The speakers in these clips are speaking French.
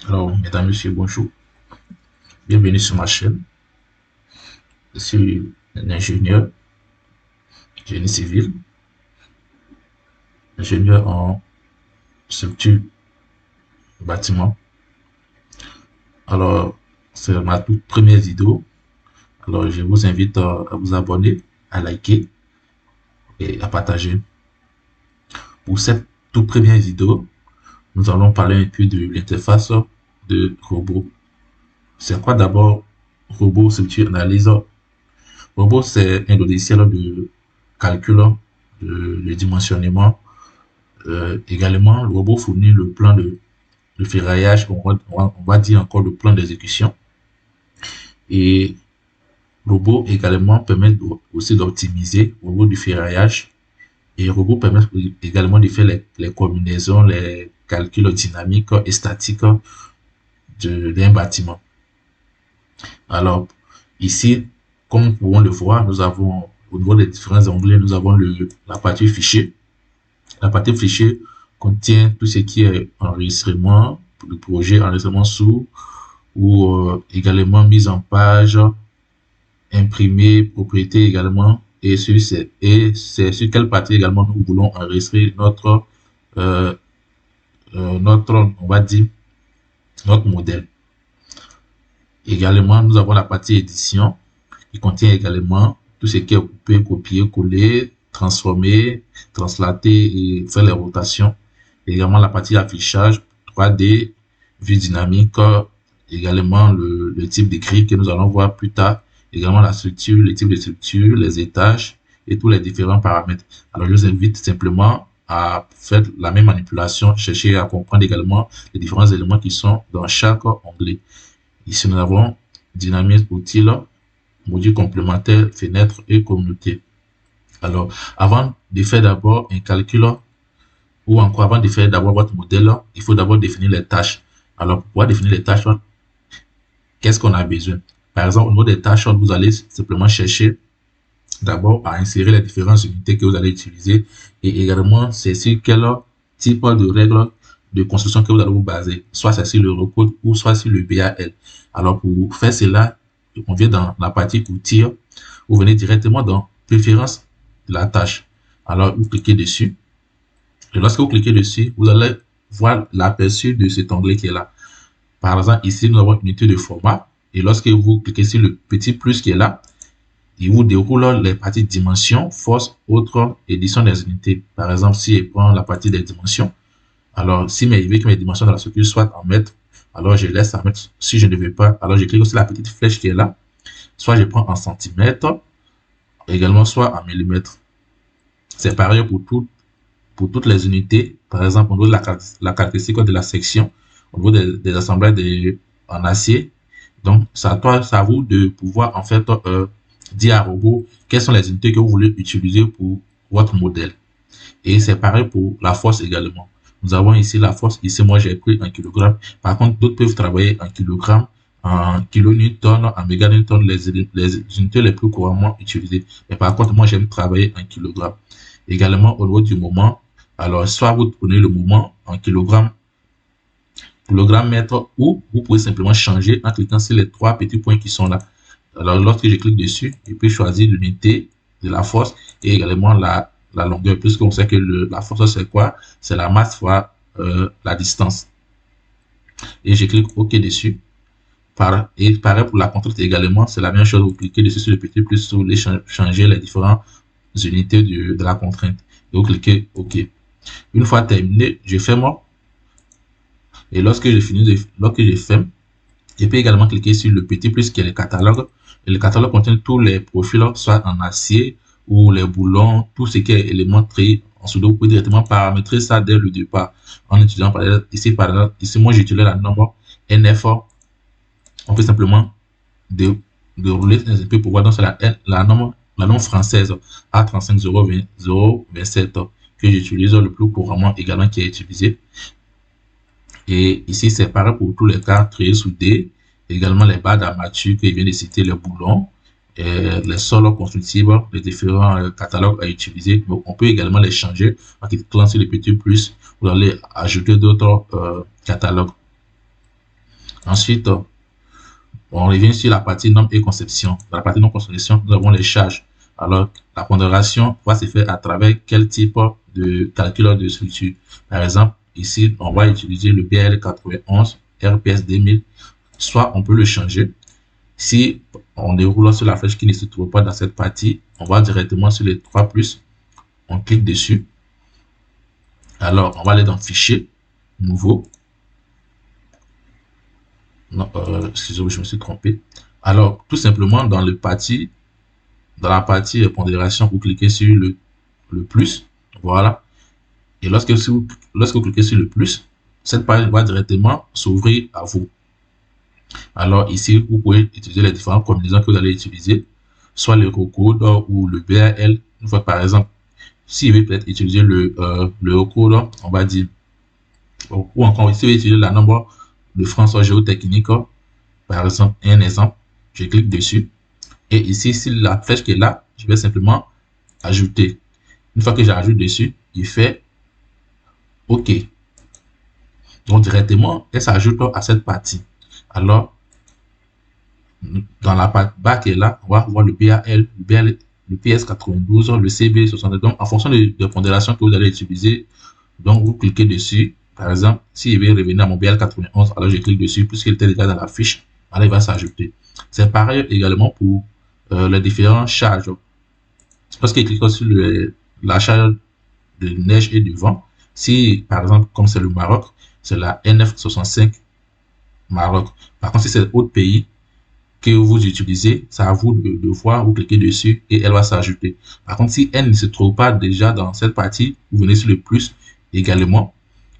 Alors, mesdames, messieurs, bonjour. Bienvenue sur ma chaîne. Je suis un ingénieur, génie civil, ingénieur en structure bâtiment. Alors, c'est ma toute première vidéo. Alors, je vous invite à vous abonner, à liker et à partager. Pour cette toute première vidéo, nous allons parler un peu de l'interface de robot. C'est quoi d'abord robot structure analyse? Robot, c'est un logiciel de calcul, de dimensionnement. Également, le robot fournit le plan de ferraillage, on va dire encore le plan d'exécution. Et le robot également permet aussi d'optimiser au niveau du ferraillage. Et le robot permet également de faire les combinaisons, les calculs dynamiques et statiques d'un bâtiment. Alors, ici, comme nous pouvons le voir, nous avons au niveau des différents onglets, nous avons la partie fichier. La partie fichier contient tout ce qui est enregistrement, le projet, enregistrement sous, ou également mise en page, imprimé, propriété également, et c'est sur quelle partie également nous voulons enregistrer euh, on va dire, notre modèle. Également, nous avons la partie édition, qui contient également tout ce qui est coupé, copier, coller, transformer, translater et faire les rotations. Également la partie affichage 3D, vue dynamique, également le type de grille que nous allons voir plus tard, également la structure, le type de structure, les étages et tous les différents paramètres. Alors je vous invite simplement à faire la même manipulation, chercher à comprendre également les différents éléments qui sont dans chaque onglet. Ici nous avons dynamisme, outils, module complémentaire, fenêtre et communauté. Alors, avant de faire d'abord un calcul ou encore avant de faire d'abord votre modèle, il faut d'abord définir les tâches. Alors, pour pouvoir définir les tâches, qu'est-ce qu'on a besoin? Par exemple, au niveau des tâches, vous allez simplement chercher d'abord à insérer les différentes unités que vous allez utiliser et également c'est sur quel type de règles de construction que vous allez vous baser, soit c'est sur le recode ou soit sur le BAL. Alors, pour faire cela, on vient dans la partie outils, vous venez directement dans préférence de la tâche. Alors, vous cliquez dessus. Et lorsque vous cliquez dessus, vous allez voir l'aperçu de cet onglet qui est là. Par exemple, ici, nous avons une unité de format. Et lorsque vous cliquez sur le petit plus qui est là, il vous déroule les parties dimensions, force, autres, édition des unités. Par exemple, si je prends la partie des dimensions, alors si il veut que mes dimensions dans la structure soient en mètres, alors je laisse en mètres. Si je ne veux pas, alors je clique sur la petite flèche qui est là. Soit je prends en centimètres, également soit en millimètres. C'est pareil pour toutes les unités. Par exemple, au niveau de la caractéristique de la section, au niveau des assemblages en acier. Donc, c'est à vous de pouvoir en fait dire à robot quelles sont les unités que vous voulez utiliser pour votre modèle. Et c'est pareil pour la force également. Nous avons ici la force. Ici, moi, j'ai pris un kilogramme. Par contre, d'autres peuvent travailler en kilogramme, en kilonewton, en méganewton, les unités les plus couramment utilisées. Mais par contre, moi, j'aime travailler en kilogramme. Également, au niveau du moment, alors, soit vous prenez le moment en kilogramme mètre, ou vous pouvez simplement changer en cliquant sur les trois petits points qui sont là. Alors, lorsque je clique dessus, je peux choisir l'unité de la force et également la longueur, puisqu'on sait que la force, c'est quoi? C'est la masse fois la distance. Et je clique OK dessus. Et pareil pour la contrainte également, c'est la même chose. Vous cliquez dessus sur le petit plus, vous voulez changer les différentes unités de la contrainte. Et vous cliquez OK. Une fois terminé, je ferme. Et lorsque je ferme, je peux également cliquer sur le petit plus qui est le catalogue. Et le catalogue contient tous les profils, soit en acier ou les boulons, tout ce qui est élément trié en pseudo. Vous pouvez directement paramétrer ça dès le départ en utilisant par exemple, ici moi j'utilise la norme NF. On peut simplement dérouler un peu pour voir. Donc c'est la norme française A35027 que j'utilise le plus couramment également, qui est utilisé. Et ici, c'est pareil pour tous les cas, triés soudés, également les barres d'armature que je viens de citer, les boulons, les sols constructibles, les différents catalogues à utiliser. Donc, on peut également les changer en cliquant sur les petits plus. Vous allez ajouter d'autres catalogues. Ensuite, on revient sur la partie normes et conception. Dans la partie normes et conception, nous avons les charges. Alors, la pondération va se faire à travers quel type de calcul de structure. Par exemple, ici, on va utiliser le BL 91, RPS 2000. Soit on peut le changer. Si on déroule sur la flèche qui ne se trouve pas dans cette partie, on va directement sur les 3+, on clique dessus. Alors, on va aller dans Fichier, Nouveau. Non, excusez-moi, je me suis trompé. Alors, tout simplement, dans la partie pondération, vous cliquez sur le plus. Voilà. Et lorsque vous cliquez sur le plus, cette page va directement s'ouvrir à vous. Alors ici, vous pouvez utiliser les différentes combinaisons que vous allez utiliser, soit le Eurocode ou le BAL. Une fois, par exemple, si vous voulez peut-être utiliser le Eurocode, on va dire, ou encore ici, vous utiliser la nombre de France géotechnique, par exemple, un exemple, je clique dessus. Et ici, si la flèche qui est là, je vais simplement ajouter. Une fois que j'ajoute dessus, il fait OK. Donc directement, elle s'ajoute à cette partie. Alors, dans la barre qui est là, on va voir le BAL, le PS92, le CB62. Donc, en fonction de pondération que vous allez utiliser, donc vous cliquez dessus. Par exemple, s'il veut revenir à mon BL91, alors je clique dessus, puisqu'il était déjà dans la fiche, alors il va s'ajouter. C'est pareil également pour les différentes charges. Lorsqu'il clique sur la charge de neige et de vent, si par exemple, comme c'est le Maroc, c'est la NF65 Maroc. Par contre, si c'est autre pays que vous utilisez, c'est à vous de voir, vous cliquez dessus et elle va s'ajouter. Par contre, si elle ne se trouve pas déjà dans cette partie, vous venez sur le plus également,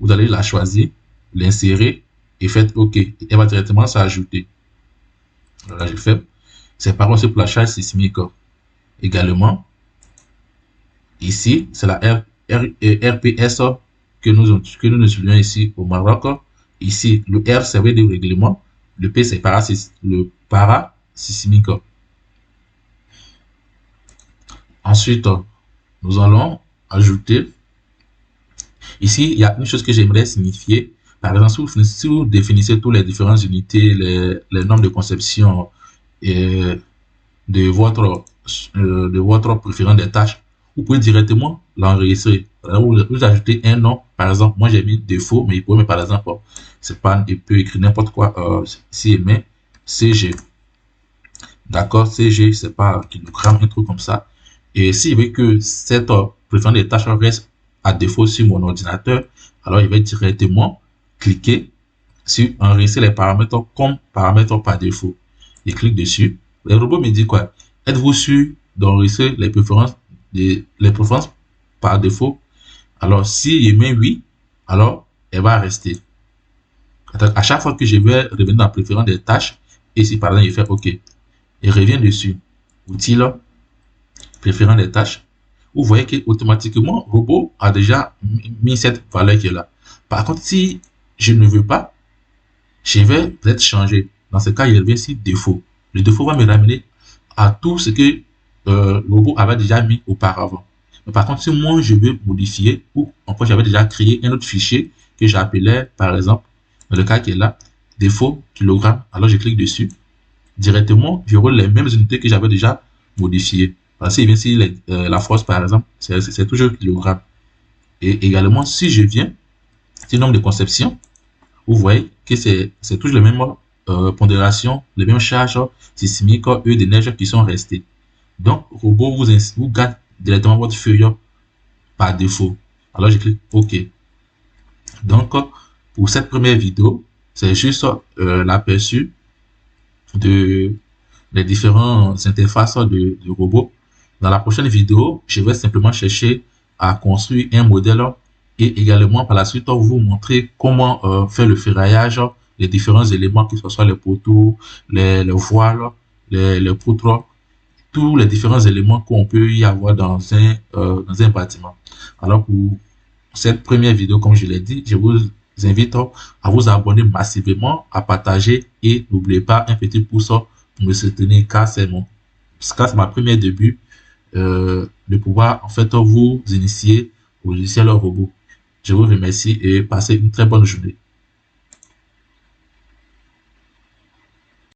vous allez la choisir, l'insérer et faites OK. Et elle va directement s'ajouter. Là, j'ai fait. C'est pareil aussi pour la charge sismique. Également, ici, c'est la RPS que nous utilisons ici au Maroc. Ici, le R servait de règlement. Le P, c'est le parasismique. Ensuite, nous allons ajouter. Ici, il y a une chose que j'aimerais signifier. Par exemple, si vous définissez toutes les différentes unités, les normes de conception et de votre préférence des tâches, vous pouvez directement l'enregistrer. Vous ajoutez un nom. Par exemple, moi j'ai mis défaut, mais il peut mettre par exemple, c'est pas, il peut écrire n'importe quoi. Si il met CG. D'accord, CG, c'est pas kilogramme, un truc comme ça. Et s'il veut que cette préférence des tâches reste à défaut sur mon ordinateur, alors il va directement cliquer sur enregistrer les paramètres comme paramètres par défaut. Il clique dessus. Le robot me dit quoi? Êtes-vous sûr d'enregistrer les préférences par défaut? Alors, si il met oui, alors elle va rester. À chaque fois que je vais revenir dans la préférence des tâches, et si par exemple il fait OK, il revient dessus, outil là, préférence des tâches, vous voyez que automatiquement, le robot a déjà mis cette valeur qui est là. Par contre, si je ne veux pas, je vais peut-être changer. Dans ce cas, il revient sur défaut. Le défaut va me ramener à tout ce que le robot avait déjà mis auparavant. Mais par contre, si moi je veux modifier, ou encore j'avais déjà créé un autre fichier que j'appelais, par exemple, dans le cas qui est là, défaut kilogramme, alors je clique dessus. Directement, j'aurai les mêmes unités que j'avais déjà modifiées. Parce que si la force, par exemple, c'est toujours kilogramme. Et également, si je viens, c'est le nombre de conception, vous voyez que c'est toujours les mêmes pondérations, les mêmes charges sismiques, eux, de neige qui sont restées. Donc, robot vous garde directement votre feuille par défaut. Alors, je clique OK. Donc, pour cette première vidéo, c'est juste l'aperçu des différentes interfaces de robot. Dans la prochaine vidéo, je vais simplement chercher à construire un modèle et également par la suite vous montrer comment faire le ferraillage, les différents éléments, que ce soit les poteaux, les voiles, les poutres, tous les différents éléments qu'on peut y avoir dans un bâtiment. Alors pour cette première vidéo, comme je l'ai dit, je vous invite à vous abonner massivement, à partager et n'oubliez pas un petit pouce pour me soutenir car c'est ma première début de pouvoir en fait vous initier au logiciel robot. Je vous remercie et passez une très bonne journée.